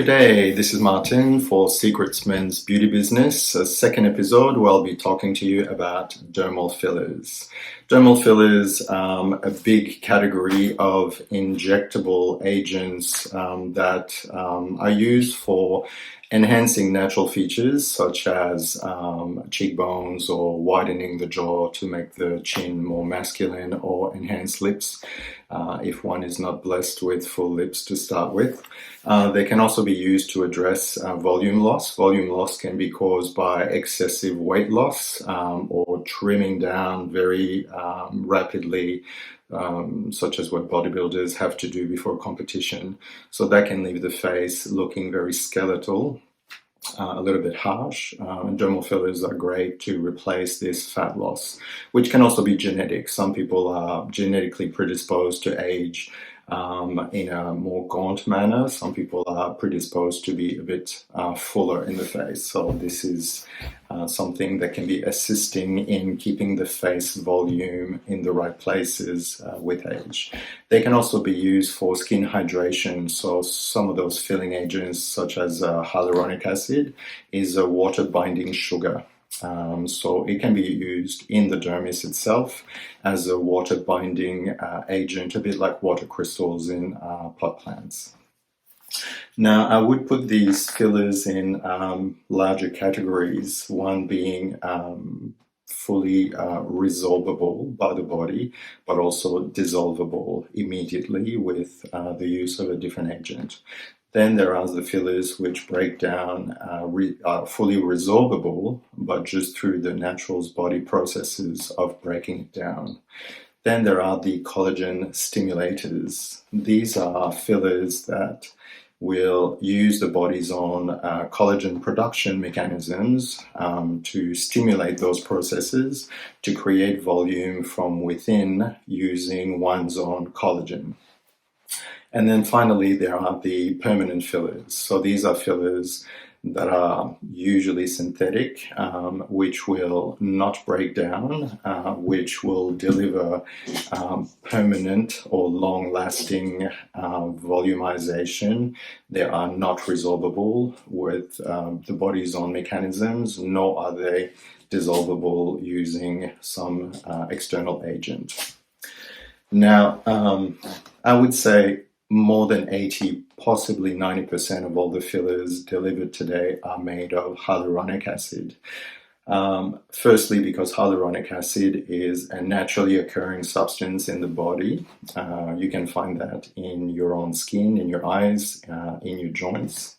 Good day, this is Martin for Secrets Men's Beauty Business, a second episode where I'll be talking to you about dermal fillers. Dermal fillers, a big category of injectable agents that are used for enhancing natural features such as cheekbones or widening the jaw to make the chin more masculine or enhance lips if one is not blessed with full lips to start with. They can also be used to address volume loss. Volume loss can be caused by excessive weight loss or trimming down very rapidly, such as what bodybuilders have to do before competition. So that can leave the face looking very skeletal, a little bit harsh. And dermal fillers are great to replace this fat loss, which can also be genetic. Some people are genetically predisposed to age in a more gaunt manner. Some people are predisposed to be a bit fuller in the face. So this is something that can be assisting in keeping the face volume in the right places with age. They can also be used for skin hydration. So some of those filling agents, such as hyaluronic acid, is a water-binding sugar. So it can be used in the dermis itself as a water-binding agent, a bit like water crystals in pot plants. Now, I would put these fillers in larger categories, one being fully resorbable by the body, but also dissolvable immediately with the use of a different agent. Then there are the fillers which break down, are fully resorbable, but just through the natural body processes of breaking it down. Then there are the collagen stimulators. These are fillers that will use the body's own collagen production mechanisms to stimulate those processes to create volume from within using one's own collagen. And then finally, there are the permanent fillers. So these are fillers that are usually synthetic, which will not break down, which will deliver permanent or long-lasting volumization. They are not resorbable with the body's own mechanisms, nor are they dissolvable using some external agent. Now, I would say more than 80, possibly 90% of all the fillers delivered today are made of hyaluronic acid. Firstly, because hyaluronic acid is a naturally occurring substance in the body. You can find that in your own skin, in your eyes, in your joints.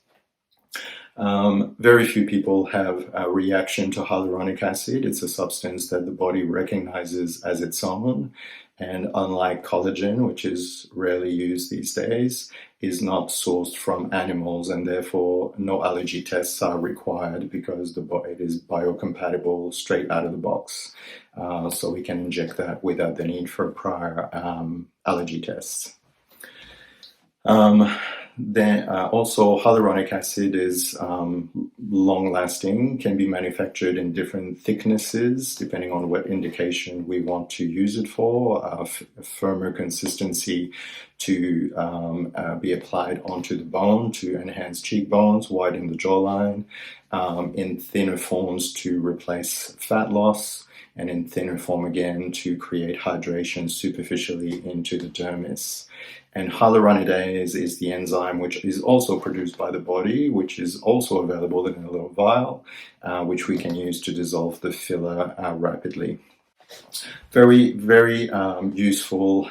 Very few people have a reaction to hyaluronic acid. It's a substance that the body recognizes as its own, and unlike collagen, which is rarely used these days, is not sourced from animals, and therefore no allergy tests are required because it is biocompatible straight out of the box. So we can inject that without the need for prior allergy tests. Then also hyaluronic acid is long-lasting, can be manufactured in different thicknesses depending on what indication we want to use it for. A firmer consistency to be applied onto the bone to enhance cheekbones, widen the jawline, in thinner forms to replace fat loss, and in thinner form again to create hydration superficially into the dermis. And hyaluronidase is the enzyme which is also produced by the body, which is also available in a little vial, which we can use to dissolve the filler rapidly. Very, very useful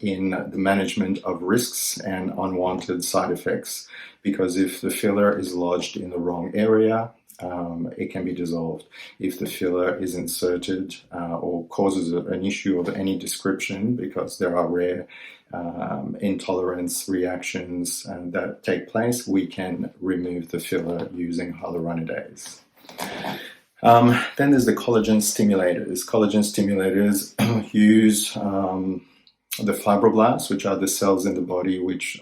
in the management of risks and unwanted side effects, because if the filler is lodged in the wrong area, it can be dissolved. If the filler is inserted or causes an issue of any description, because there are rare intolerance reactions that take place, we can remove the filler using hyaluronidase. Then there's the collagen stimulators. Collagen stimulators use the fibroblasts, which are the cells in the body which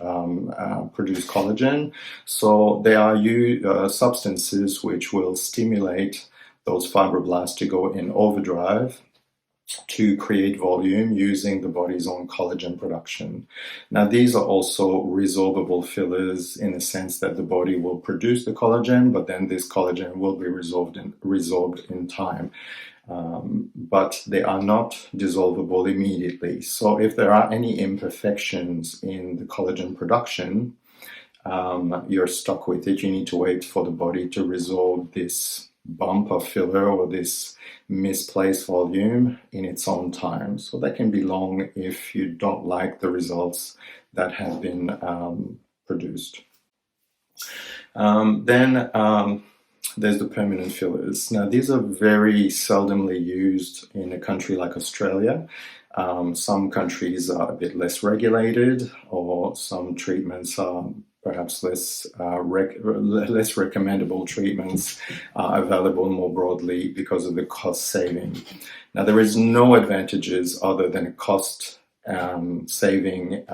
produce collagen. So they are substances which will stimulate those fibroblasts to go in overdrive to create volume using the body's own collagen production. Now, these are also resorbable fillers in the sense that the body will produce the collagen, but then this collagen will be resorbed in time. But they are not dissolvable immediately. So if there are any imperfections in the collagen production, you're stuck with it. You need to wait for the body to resolve this bump of filler or this misplaced volume in its own time. So that can be long if you don't like the results that have been produced. Then there's the permanent fillers. Now, these are very seldomly used in a country like Australia. Some countries are a bit less regulated, or some treatments are perhaps less recommendable treatments are available more broadly because of the cost saving. Now, there is no advantages other than a cost saving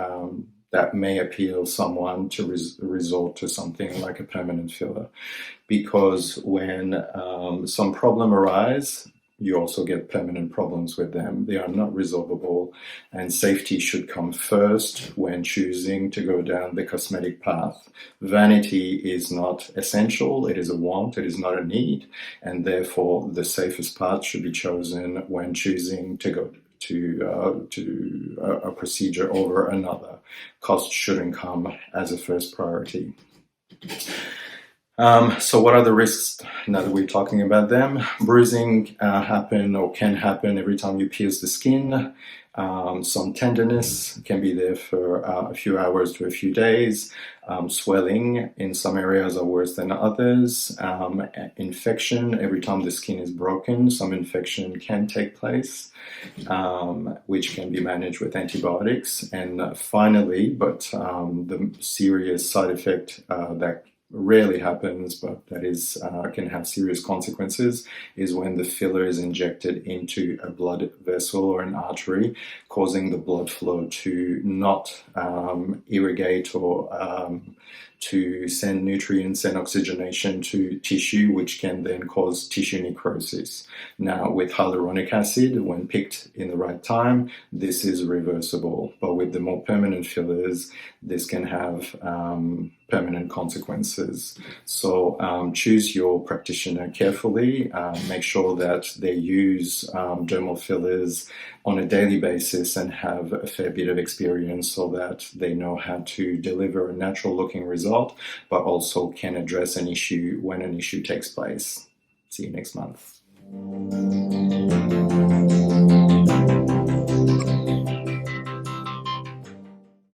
that may appeal someone to resort to something like a permanent filler, because when some problem arises, you also get permanent problems with them. They are not resolvable, and safety should come first when choosing to go down the cosmetic path. Vanity is not essential, it is a want, it is not a need, and therefore the safest path should be chosen when choosing to go to a procedure over another. Cost shouldn't come as a first priority. So what are the risks now that we're talking about them? Bruising happen or can happen every time you pierce the skin. Some tenderness can be there for a few hours to a few days. Swelling in some areas are worse than others. Infection, every time the skin is broken, some infection can take place, which can be managed with antibiotics. And finally, but the serious side effect that rarely happens, but that is can have serious consequences, is when the filler is injected into a blood vessel or an artery, causing the blood flow to not irrigate or to send nutrients and oxygenation to tissue, which can then cause tissue necrosis. Now, with hyaluronic acid, when picked in the right time, this is reversible. But with the more permanent fillers, this can have permanent consequences. So choose your practitioner carefully. Make sure that they use dermal fillers on a daily basis and have a fair bit of experience so that they know how to deliver a natural looking result, but also can address an issue when an issue takes place. See you next month.